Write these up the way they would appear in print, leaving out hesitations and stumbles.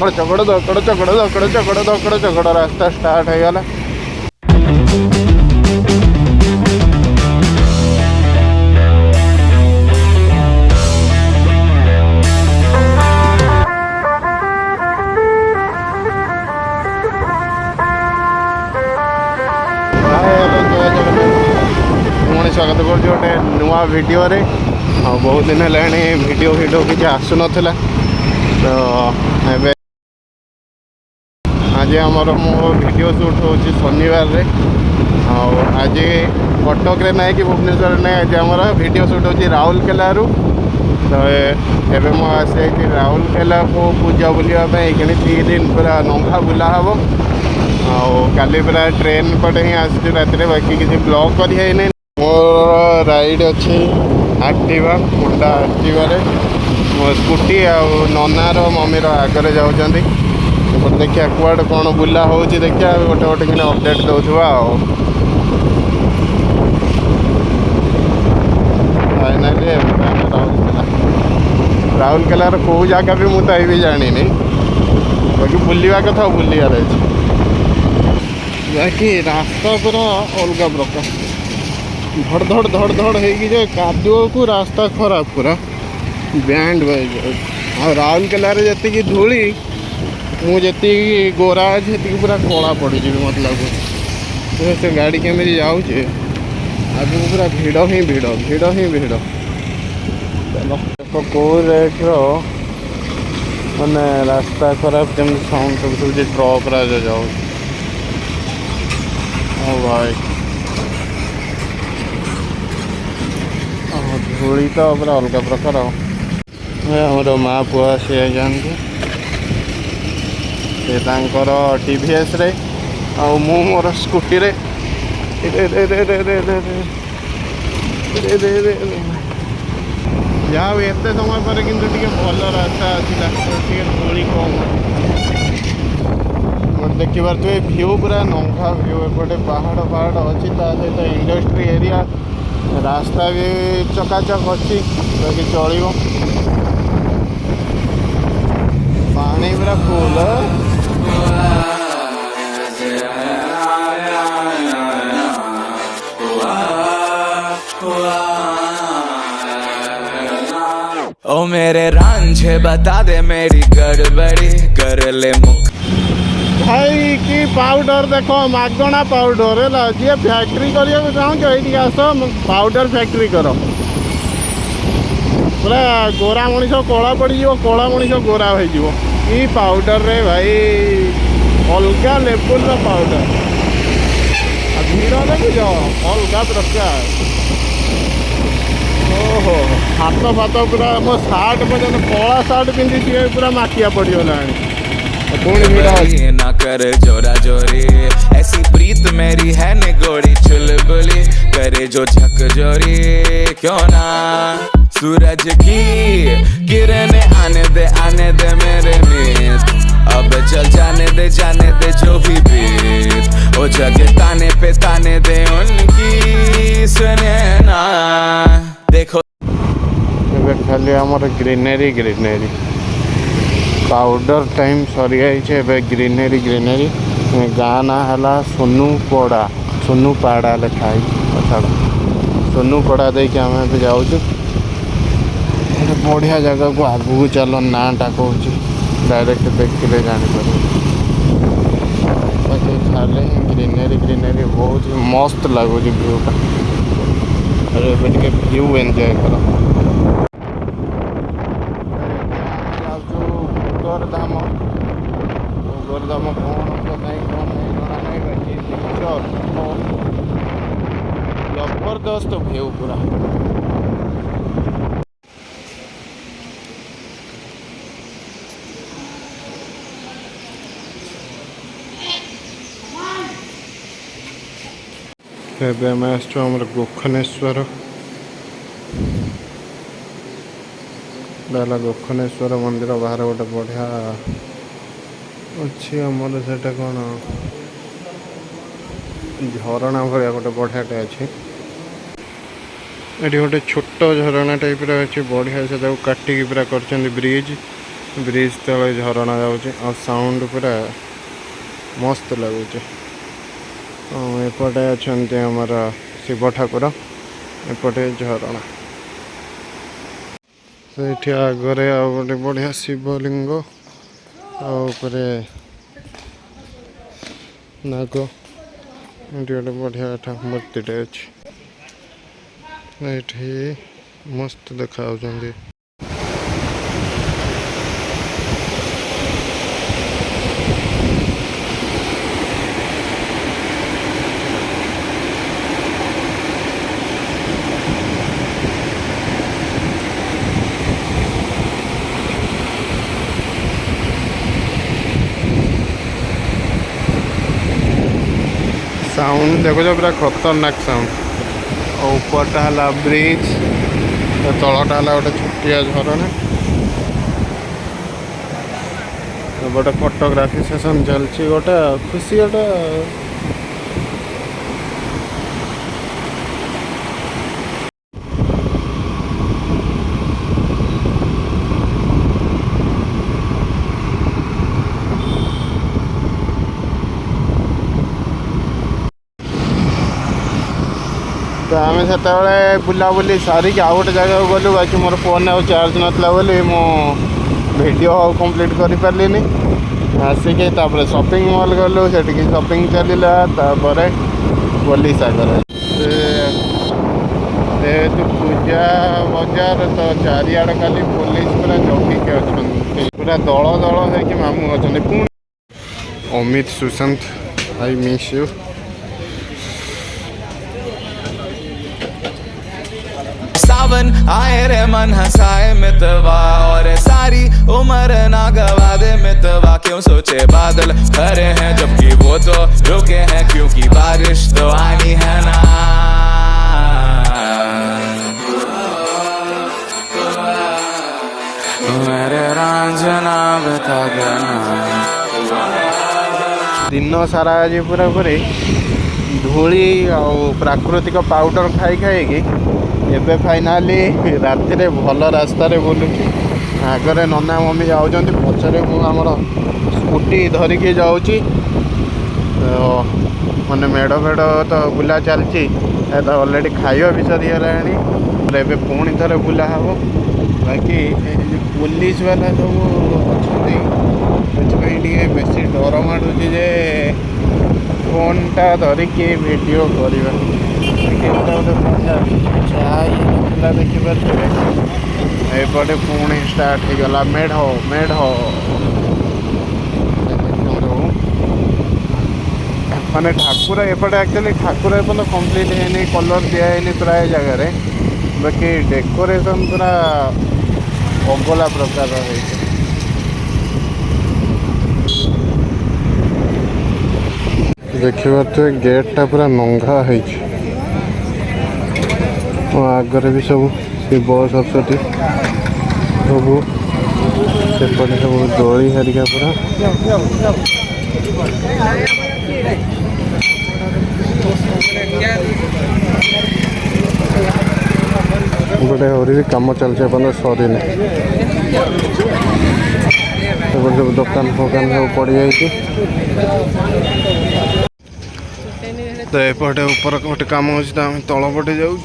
धकड़ चकड़ धकड़ चकड़ धकड़ चकड़ धकड़ चकड़ रास्ता स्टार्ट हो गला। पुणी स्वागत कर गोटे नुआ वीडियो रे। बहुत दिन है वीडियो किसी आसु नाला तो एबे आज आमर मो वीडियो शूट हो शनिवार रे। आज कटक रे ना कि भुवनेश्वर ना आज आमर वीडियो शूट हो राउरकेला रु। तो एबे मो आसे राउरकेला को पूजा बुलिया कि 3 दिन पूरा नंगा बुला हम। काली पूरा ट्रेन पटे ही आसी रात बाकी किसी ब्लॉग कर मोर राइड अच्छी एक्टिवा मुंडा एक्टिवा मो स्कूटी ननार मम्मीर आगे जाऊँगी। देखिए कुआड़े कौन बुला हो देखिए गोटे गोटे कि अपडेट दौथवा। फाइनाली राउरकेलार कौ जगह भी मुझे भी जानी बाकी बुलवा कथा बुलार अच्छे बाकी रास्ता पूरा अलग प्रकार धड़ धड़ धड़ धड़ हो कादुओ को रास्ता खराब पूरा बैंड बज। राउरकेला जी धूली मुझे गोरा अच्छे पूरा कला पड़ी मत लगुच से गाड़ी केमी जाऊे आगे पूरा भिड़ ही भिड़ भिड़ ही भिड़। चलो देखो कौ रेट्र मैंने रास्ता खराब जमी साउंड सब शुभुची ट्रक राज जाऊ। ओ भाई धूली तो पूरा अलग प्रकार आमर माँ पुआ सी जाती टीवीएस रे मु मोर स्कूटी रे जहाँ एत समय पर कि भल रास्ता अच्छी धूली कम देखी पारे भ्यू पूरा नंगा भ्यू एपटे पहाड़ पहाड़ अच्छी सहित इंडस्ट्री एरिया रास्ता भी चकाचक अच्छी बाकी चलो पानी पूरा फुल। ओ मेरे रांझे बता दे मेरी गड़बड़ी कर ले मुख भाई कि पाउडर देखो मागणा पाउडर है जी फैक्ट्री करने चाहूँ आस पाउडर फैक्ट्री कर पूरा गोरा मनीष कला पड़ कला मनीष गोरा हो पाउडर रे भाई अलग लेवल पाउडर भीड़ देखुच अलग प्रकार। ओहो हाथ फात पूरा मो सार्ट पर्यटन कला सार्ट पिंधि पूरा माटिया पड़गला ना कर जोरा जोरी ऐसी प्रीत मेरी है निगोड़ी चुलबुली करे जो झक जोरी क्यों ना सूरज की किरण आने दे मेरे मीत अब चल जाने दे जो भी बीत ओ जगह ताने दे उनकी सुने ना देखो खाली हमारे ग्रीनरी ग्रीनरी पाउडर टाइम सरी जाइए ग्रीनरी ग्रीनरी गाँ ना है सोनू पाड़ा लिखाई छाड़ सोनू पड़ा देखिए आम जाऊँ बढ़िया जगह को आगू चल नाटा कौन डायरेक्ट देखिले जापर खाली ग्रीनरी ग्रीनरी बहुत मस्त लगुच भ्यूटा भ्यू एंजॉय कर। गोरधाम कौन तो नहीं कौन नहीं जना नहीं बाकी पिक्चर जबरदस्त भ्यू पूरा। एम आसर गोखनेश्वर गोखनेश्वर मंदिर बाहर गोटे बढ़िया अच्छी आमर से कौन झरणा भाया गोटे बढ़ियाटे अच्छे ये गोटे छोट झरणा टाइप अच्छे बढ़िया से काटिकी पूरा कर ब्रिज ब्रिज तले झरणा जाऊँच साउंड पूरा मस्त लगुच। एपटे अच्छा आमर शिव ठाकुर एपटे झरणा से आगरे आ गए बढ़िया शिवलिंग आउे नाग ये गोटे बढ़िया मूर्तिटे अच्छी मस्त देखा। साउंड देखो पूरा खतरनाक साउंड। और ऊपरटा है ब्रिज तलटा है गोटे छोटिया झरना। गोटे फोटोग्राफी सेसन चलती गोटे खुशी गोटे तो आम से बुलाबुली सारिक आउ गोटे जगह गलु बाकी मोर फोन आ चार्ज नाला बोली वीडियो कंप्लीट कर पार्ली आसिक शॉपिंग मॉल गलु से शॉपिंग चलला बोली सागर जेहेतु पूजा बजार तो चारिआड खाली पुलिस पूरा जगिके अच्छा पूरा दल दल हो मामू अच्छा पुणी Amit Sushant I miss you. सावन आए रे मन हंसाए मितवा और सारी उम्र ना गवा दे मितवा। क्यों सोचे बादल खरे हैं जबकि वो तो रुके हैं क्योंकि बारिश तो आनी है ना। मेरे रांझना बता देना। दिन सारा आज पूरा पूरी धूली और प्राकृतिक पाउडर खाई खाई एबे फाइनाली राति रे भल रास्ता बुलूची। आगे नना मम्मी जाऊँ पचरे मुझे स्कूटी धरिकी जाऊँगी मैंने मेढ़ फेड़ तो बुला चलती अलरेडी खाଇବା भी सरीगलाणी एबे पुणी थे बुला हम। बाकी पुलिस वाला सब अच्छा बेसी डर माड़ुची जे फोनटा धरिकी वीडियो करवा देखिपे एपटे पुणी स्टार्ट हो गला मेढ़ मेढ़ माने ठाकुर एपटे एक्चुअली ठाकुर एपन कम्प्लीट है कलर दिखाई प्राय जगार बाकी डेकोरेशन पूरा अगला प्रकार देखिए गेटा पूरा नंगा है आगे भी सब शिव सरस्वती सब सेपटे सब दली हरिका पूरा गोटे आहरी भी कम चलছে सरीन सब दुकान फकान सब पड़ जाए। तो एपटे ऊपर गोटे कम अच्छे तो आम तलपटे जाऊँ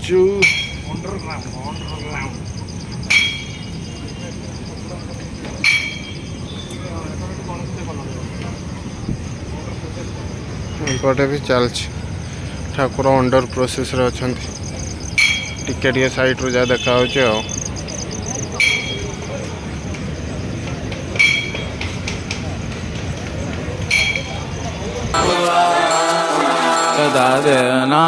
एपटे भी चल ठाकुर अंडर प्रोसेस रे अच्छा टिके साइड रू जा देखा बता देना।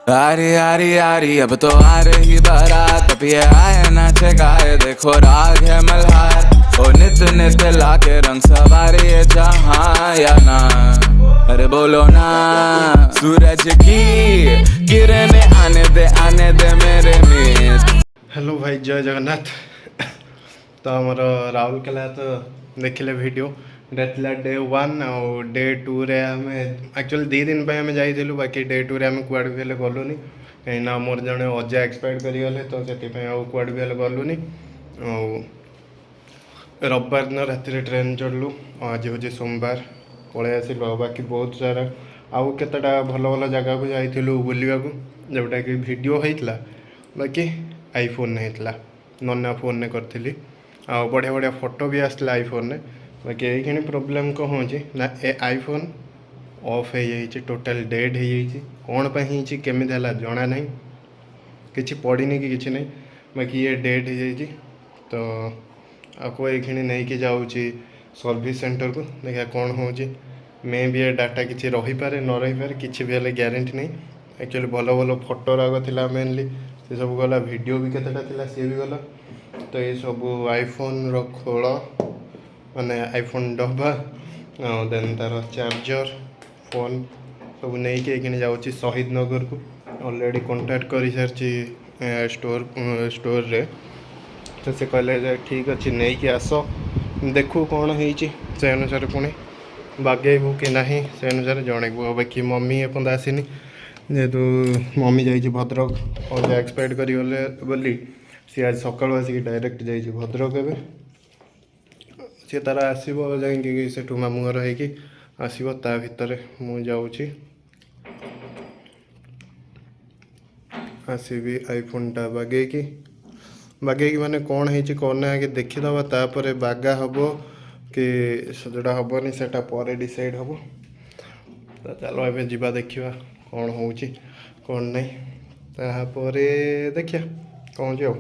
आरी आरी आरी अब तो आ रही बारात अब ये आए नाचे गाए देखो राग है मल्हार ओ नित नित लाके रंग सवारी है जहाँ या ना। अरे बोलो ना सूरज की किरणें आने दे मेरे मित्र। हेलो भाई जय जगन्नाथ। तो आमर राउरकेला तो देखिले वीडियो एटा डे 1 और डे 2 रे आम एक्चुअली 2 दिन पे आम जाइलु बाकी डे 2 रे आम कुआडे भी गलुनी कहीं मोर जड़े अजा एक्सपायर करीगले तो से कुआडे भी गलुनी रविवार दिन राति ट्रेन चढ़लु आज हूँ सोमवार पलि आसिलु बाकी बहुत सारा आउ केतेटा भल भल जगह को जाइलु बुलवा जोटा कि वीडियो होता बाकी आईफोन होता नन्ना फोन ने करी आ बढ़िया बढ़िया फोटो भी आसला आईफोन ने बाकी ये प्रोब्लेम कौन हो ना ए आईफोन ऑफ हो जाइए टोटाल डेड हो कौन पर केमी जना ना कि पड़नी कि किसी ना बाकी ये डेड हो जाइए तो आपको ये नहीं कि जाऊँगी सर्विस सेंटर को देखा कौन हो मे भी ये डाटा किसी रही पारे न रही पारे किसी भी हेल्ले ग्यारंटी नहीं एक्चुअली भल भल फोटो राग था मेनली से सब गला वीडियो भी केतेटा थिला सी भी गला तो ये सब आईफोन खोल माने आईफोन डब्बा देन तार चार्जर फोन सब नहीं कि जाऊँगी शहीद नगर को ऑलरेडी कांटेक्ट कर सारी स्टोर रे तो से कहले ठीक अच्छे नहीं कि आस देखू कौन से अनुसार पुणी बागेबू कि ना से अनुसार जनइबू बाकी मम्मी एपद आसनी जेहेतु मम्मी जा भद्रक और एक्सपायर करगले बोली सी आज सकाल आसिक डायरेक्ट जा भद्रक ए सी तार आसो जा मामू घर होगी आसो ता भितर मु जाऊँगी आसबि आईफोनटा बागेकी माने कौन है कौन ना आगे देखीदबा तापर बागा हम कि जोटा हेनी से डिसाइड हम तो चलो ए जा देखा कौन हो कौन नहीं तापर देखिया कौन जो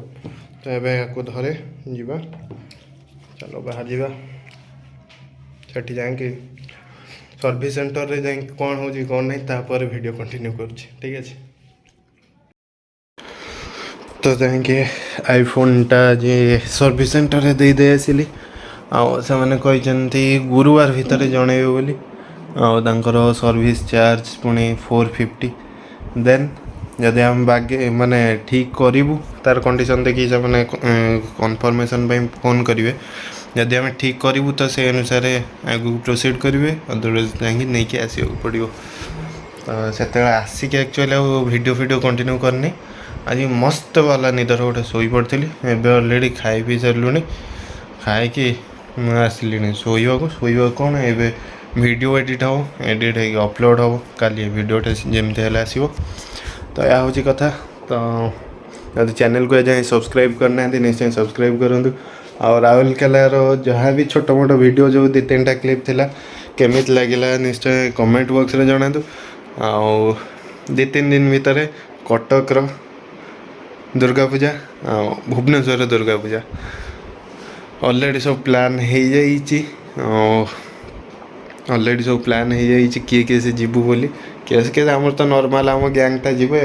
तो ये धरे जा चलो बाहर जा सेठी जाकि सर्विस सेंटर रे जा कौन हो कौन नहीं तापर वीडियो कंटिन्यू कर ठीक है तो जाके आईफोनटा जे सर्विस सेंटर रे दे दे आसिली से मैंने कहते गुरुवार भितर जनइबे बोली आर सर्विस चार्ज पुणी 450 देन जदि आम बागे माने ठीक करूँ तार कंडीशन देखिए से मैंने कन्फर्मेशन फोन करेंगे जदि आम ठीक करूँ तो से अनुसार आगू प्रोसीड करेंगे अदरवाइज नहीं आसो पड़ो से आसिक एक्चुअली वीडियो कंटिन्यू करनी आज मस्त वाला निदर गोटे शोई पड़ी एवं अलरेडी खाई पी सारूँ खाई आसिली शोवा कौन ए वीडियो एडिट हो अपलोड हम काली वीडियोटे जमती आसो तो यह हूँ कथा तो यदि चैनल को जाए सब्सक्राइब करना निश्चय सब्सक्राइब करूँ और राउरकेलार जहाँ भी छोट मोट वीडियो जो 2-3टा क्लिप थिला केमी लगे निश्चय कमेंट बॉक्स रे जणातु आउ 2-3 दिन भितर कटक दुर्गा पूजा भुवनेश्वर दुर्गा पूजा ऑलरेडी सब प्लान हो जाइए ऑलरेडी सब प्लान हो जाइए किए से जीवु बोली किए आमर तो नॉर्मल आम गैंगटा जीवे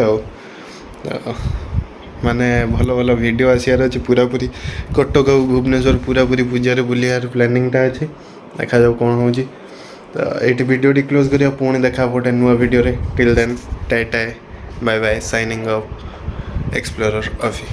माने भल भल वीडियो आसार अच्छे पूरा पूरी कटक भुवनेश्वर पूरा पूरी पूजा बुलियार प्लानिंगटा अच्छे देखा जाओ कौन हो तो ये वीडियो क्लोज करिया पुणी देखा गोटे नुआ video till then tata bye bye signing off explorer अफी